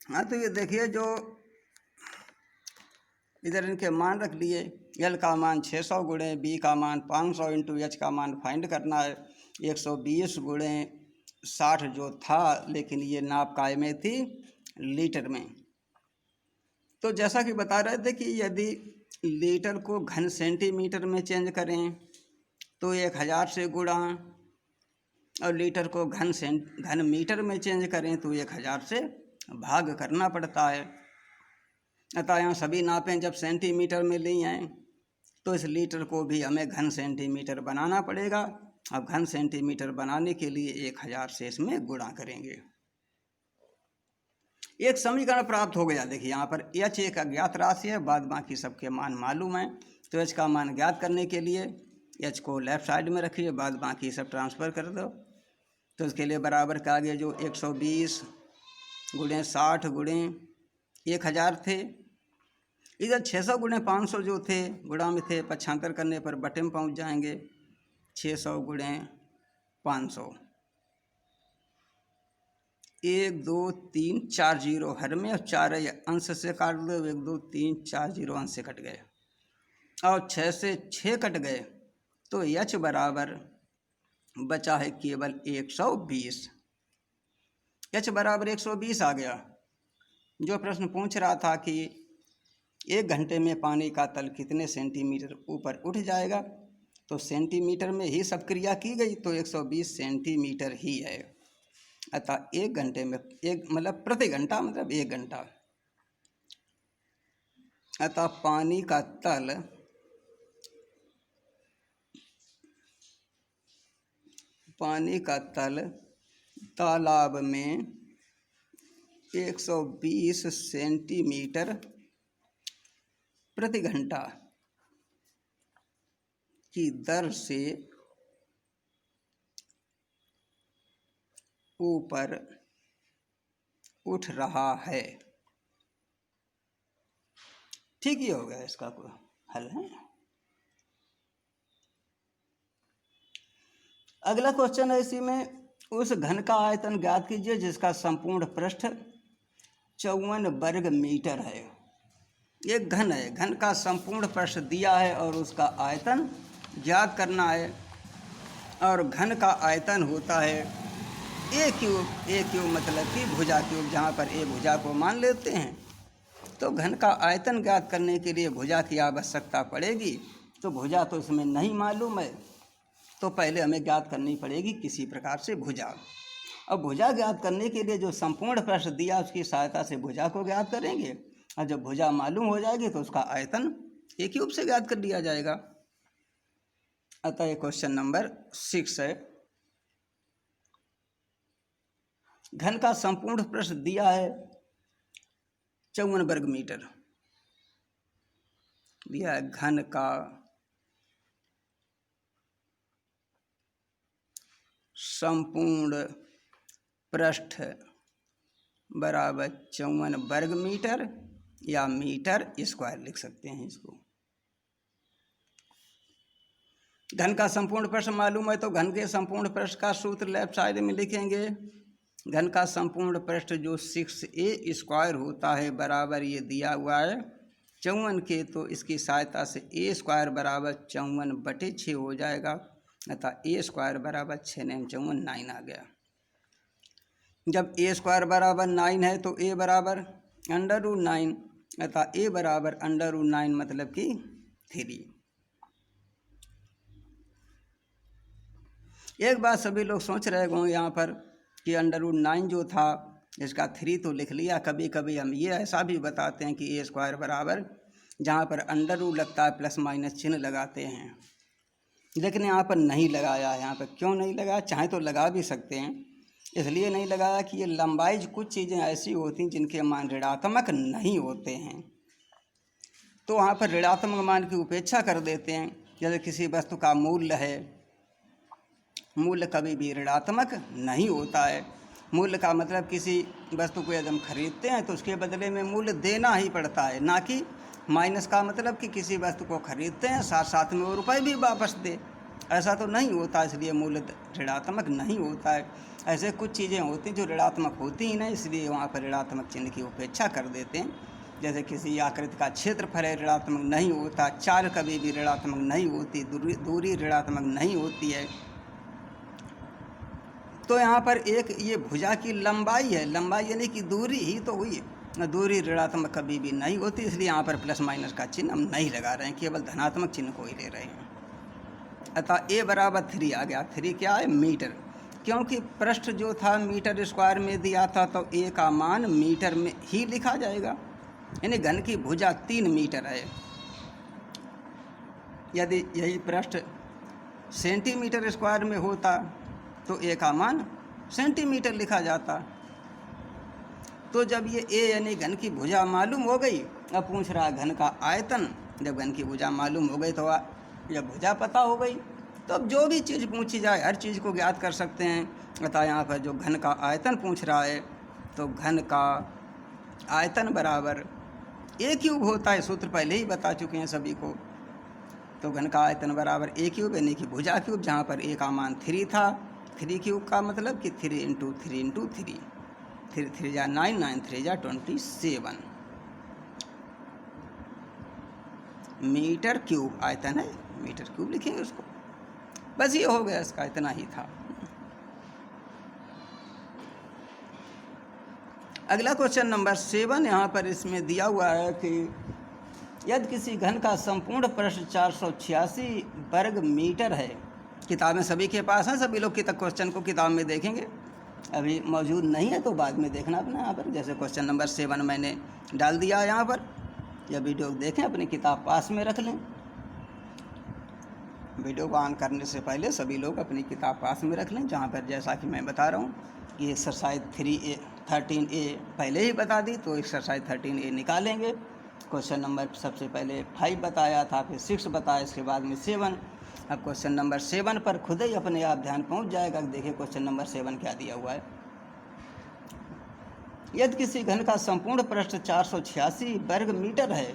हाँ, तो ये देखिए जो इधर इनके मान रख लिए। एल का मान 600 गुणे बी का मान 500 इंटू एच का मान फाइंड करना है 120 गुणे 60 जो था, लेकिन ये नाप काय में थी, लीटर में। तो जैसा कि बता रहे थे कि यदि लीटर को घन सेंटीमीटर में चेंज करें तो 1000 से गुणा, और लीटर को घन मीटर में चेंज करें तो 1000 से भाग करना पड़ता है। अतः यहाँ सभी नापें जब सेंटीमीटर में ली आए तो इस लीटर को भी हमें घन सेंटीमीटर बनाना पड़ेगा। अब घन सेंटीमीटर बनाने के लिए 1000 से इसमें गुणा करेंगे। एक समीकरण प्राप्त हो गया। देखिए यहाँ पर एच एक अज्ञात राशि है, बाद बाकी सबके मान मालूम है। तो एच का मान ज्ञात करने के लिए एच को लेफ्ट साइड में रखिए, बाद बाकी सब ट्रांसफ़र कर दो। तो इसके लिए बराबर का आगे जो 120 गुणे 60 गुणे 1000 थे, इधर 600 गुणे 500 जो थे गुणा में थे, पक्षांतर करने पर बटे में पहुँच जाएंगे। 600 गुणे 500, 1 2 3 4 जीरो हर में, और 4 अंश से काट दो, 1 2 3 4 जीरो अंश से कट गए, और 6 से 6 कट गए, तो एच बराबर बचा है केवल 120। एच बराबर 120 आ गया। जो प्रश्न पूछ रहा था कि 1 घंटे में पानी का तल कितने सेंटीमीटर ऊपर उठ जाएगा, तो सेंटीमीटर में ही सब क्रिया की गई, तो 120 सेंटीमीटर ही है। अतः 1 घंटे में, एक मतलब प्रति घंटा मतलब 1 घंटा। अतः पानी का तल तालाब में 120 सेंटीमीटर प्रति घंटा की दर से ऊपर उठ रहा है। ठीक ही हो गया, इसका कोई हल है। अगला क्वेश्चन है इसी में, उस घन का आयतन ज्ञात कीजिए जिसका संपूर्ण पृष्ठ 54 वर्ग मीटर है। एक घन है, घन का संपूर्ण पृष्ठ दिया है और उसका आयतन ज्ञात करना है। और घन का आयतन होता है ए क्यूब। ए क्यूब मतलब कि भुजा क्यूब, जहाँ पर ए भुजा को मान लेते हैं। तो घन का आयतन ज्ञात करने के लिए भुजा की आवश्यकता पड़ेगी। तो भुजा तो इसमें नहीं मालूम है, तो पहले हमें ज्ञात करनी पड़ेगी किसी प्रकार से भुजा। अब भुजा ज्ञात करने के लिए जो संपूर्ण पृष्ठ दिया उसकी सहायता से भुजा को ज्ञात करेंगे, और जब भुजा मालूम हो जाएगी तो उसका आयतन ए क्यूब से ज्ञात कर लिया जाएगा। अतः ये क्वेश्चन नंबर 6 है। घन का संपूर्ण पृष्ठ दिया है 54 वर्ग मीटर दिया है। घन का संपूर्ण पृष्ठ बराबर 54 वर्ग मीटर, या मीटर स्क्वायर लिख सकते हैं इसको। घन का संपूर्ण पृष्ठ मालूम है तो घन के संपूर्ण पृष्ठ का सूत्र लेफ्ट साइड में लिखेंगे। घन का संपूर्ण पृष्ठ जो 6a स्क्वायर होता है बराबर ये दिया हुआ है 54 के, तो इसकी सहायता से a स्क्वायर बराबर 54/6 हो जाएगा। अतः a स्क्वायर बराबर 6 9 54 9 आ गया। जब a स्क्वायर बराबर 9 है तो a बराबर √9, अतः a बराबर √9 मतलब कि 3। एक बात सभी लोग सोच रहे होंगे यहाँ पर कि √9 जो था इसका 3 तो लिख लिया। कभी कभी हम ये ऐसा भी बताते हैं कि a स्क्वायर बराबर, जहाँ पर √ लगता है प्लस माइनस चिन्ह लगाते हैं, लेकिन यहाँ पर नहीं लगाया है। यहाँ पर क्यों नहीं लगाया, चाहे तो लगा भी सकते हैं, इसलिए नहीं लगाया कि ये लंबाई कुछ चीज़ें ऐसी होती हैं जिनके मान ऋणात्मक नहीं होते हैं, तो वहाँ पर ऋणात्मक मान की उपेक्षा कर देते हैं। जैसे किसी वस्तु का मूल्य है, मूल्य कभी भी ऋणात्मक नहीं होता है। मूल्य का मतलब किसी वस्तु को यदि हम खरीदते हैं तो उसके बदले में मूल्य देना ही पड़ता है, ना कि माइनस का मतलब कि किसी वस्तु को खरीदते हैं साथ साथ में वो रुपए भी वापस दे। ऐसा तो नहीं होता, इसलिए मूलतः ऋणात्मक नहीं होता है। ऐसे कुछ चीज़ें होती हैं जो ऋणात्मक होती ही नहीं, इसलिए वहाँ पर ऋणात्मक चिन्ह की उपेक्षा कर देते हैं। जैसे किसी आकृति का क्षेत्रफल है, ऋणात्मक नहीं होता। चाल कभी भी ऋणात्मक नहीं होती, दूरी ऋणात्मक नहीं होती है। तो यहाँ पर एक ये भुजा की लंबाई है, लंबाई यानी कि दूरी ही तो हुई, दूरी ऋणात्मक कभी भी नहीं होती, इसलिए यहाँ पर प्लस माइनस का चिन्ह हम नहीं लगा रहे हैं, केवल धनात्मक चिन्ह को ही ले रहे हैं। अतः ए बराबर 3 आ गया। 3 क्या है? मीटर। क्योंकि पृष्ठ जो था मीटर स्क्वायर में दिया था, तो ए का मान मीटर में ही लिखा जाएगा, यानी घन की भुजा 3 मीटर है। यदि यही पृष्ठ सेंटीमीटर स्क्वायर में होता तो ए का मान सेंटीमीटर लिखा जाता। तो जब ये ए यानी घन की भुजा मालूम हो गई, अब पूछ रहा घन का आयतन। जब घन की भुजा मालूम हो गई, तो जब भुजा पता हो गई, तो अब जो भी चीज़ पूछी जाए हर चीज़ को ज्ञात कर सकते हैं। अतः यहाँ पर जो घन का आयतन पूछ रहा है, तो घन का आयतन बराबर ए क्यूब होता है। सूत्र पहले ही बता चुके हैं सभी को। तो घन का आयतन बराबर ए क्यूब यानी कि भुजा क्यूब, जहाँ पर ए का मान 3 था। 3 क्यूब का मतलब कि 3 × 3 × 3, 3 3 जा 9, 9 3 जा 27 मीटर क्यूब आयतन है। मीटर क्यूब लिखेंगे उसको, बस ये हो गया, इसका इतना ही था। अगला क्वेश्चन नंबर 7 यहाँ पर इसमें दिया हुआ है कि यदि किसी घन का संपूर्ण पृष्ठ 486 वर्ग मीटर है। किताबें सभी के पास हैं, सभी लोग क्वेश्चन को किताब में देखेंगे। अभी मौजूद नहीं है तो बाद में देखना अपना यहाँ पर। जैसे क्वेश्चन नंबर 7 मैंने डाल दिया यहाँ पर, या वीडियो देखें, अपनी किताब पास में रख लें। वीडियो को ऑन करने से पहले सभी लोग अपनी किताब पास में रख लें, जहाँ पर जैसा कि मैं बता रहा हूँ कि एक्सरसाइज 13A पहले ही बता दी, तो एक्सरसाइज 13A निकालेंगे। क्वेश्चन नंबर सबसे पहले 5 बताया था, फिर 6 बताया, इसके बाद में 7। अब क्वेश्चन नंबर 7 पर खुद ही अपने आप ध्यान पहुँच जाएगा। देखिए क्वेश्चन नंबर 7 क्या दिया हुआ है। यदि किसी घन का संपूर्ण पृष्ठ 486 वर्ग मीटर है,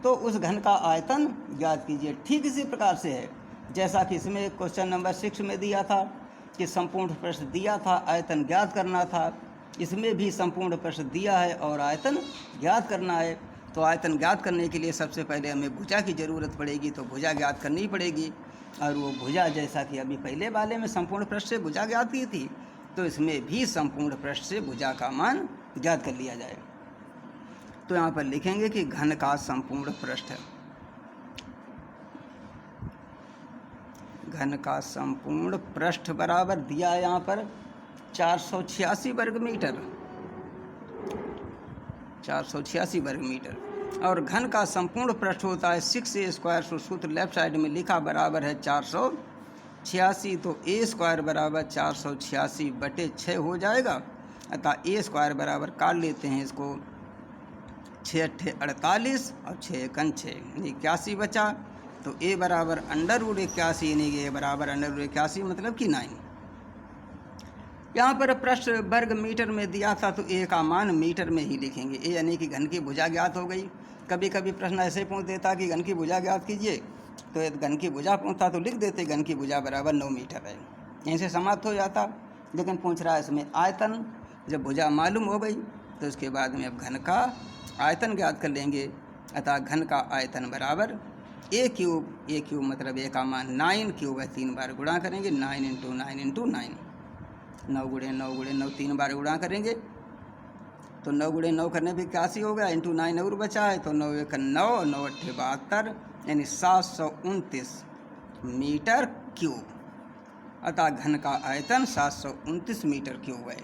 तो उस घन का आयतन ज्ञात कीजिए। ठीक इसी प्रकार से है जैसा कि इसमें क्वेश्चन नंबर 6 में दिया था कि संपूर्ण पृष्ठ दिया था, आयतन ज्ञात करना था। इसमें भी संपूर्ण पृष्ठ दिया है और आयतन ज्ञात करना है। तो आयतन ज्ञात करने के लिए सबसे पहले हमें भुजा की ज़रूरत पड़ेगी, तो भुजा ज्ञात करनी पड़ेगी। और वो भुजा जैसा कि अभी पहले वाले में संपूर्ण पृष्ठ से भुजा ज्ञात की थी, तो इसमें भी संपूर्ण पृष्ठ से भुजा का मान ज्ञात कर लिया जाए। तो यहाँ पर लिखेंगे कि घन का संपूर्ण पृष्ठ, घन का संपूर्ण पृष्ठ बराबर दिया है यहाँ पर 486 वर्ग मीटर, 486 वर्ग मीटर। और घन का संपूर्ण पृष्ठ होता है 6a स्क्वायर। सो सूत्र लेफ्ट साइड में लिखा बराबर है 486, तो a स्क्वायर बराबर 486/6 हो जाएगा। अतः a स्क्वायर बराबर काट लेते हैं इसको, 6 × 8 = 48 और 6 × 1 = 6, 81 बचा। तो a बराबर √81 यानी कि a बराबर √81 मतलब कि 9। यहाँ पर पृष्ठ वर्ग मीटर में दिया था, तो a का मान मीटर में ही लिखेंगे। a यानी कि घन की भुजा ज्ञात हो गई। कभी कभी प्रश्न ऐसे पूछ देता कि घन की भुजा ज्ञात कीजिए, तो यदि घन की भुजा पूछता तो लिख देते घन की भुजा बराबर 9 मीटर है, यहीं से समाप्त हो जाता। लेकिन पूछ रहा है इसमें आयतन। जब भुजा मालूम हो गई तो उसके बाद में अब घन का आयतन ज्ञात कर लेंगे। अतः घन का आयतन बराबर a क्यूब, a क्यूब मतलब a का मान 9 क्यूब है, 3 बार गुणा करेंगे, 9 × 9 × 9, 9 × 9 × 9 3 बार गुणा करेंगे, तो 9 × 9 करने पे 81 होगा, इंटू 9 और बचा है, तो 9 × 1 = 9, 9 × 8 = 72, यानी 729 मीटर क्यूब। अतः घन का आयतन 729 मीटर क्यूब है।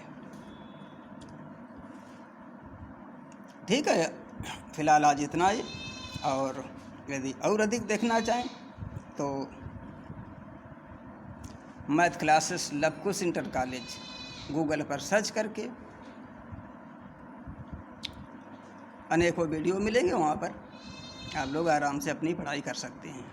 ठीक है, फिलहाल आज इतना ही। और यदि और अधिक देखना चाहें तो math classes Lavkush inter college Google पर सर्च करके अनेकों वीडियो मिलेंगे, वहाँ पर आप लोग आराम से अपनी पढ़ाई कर सकते हैं।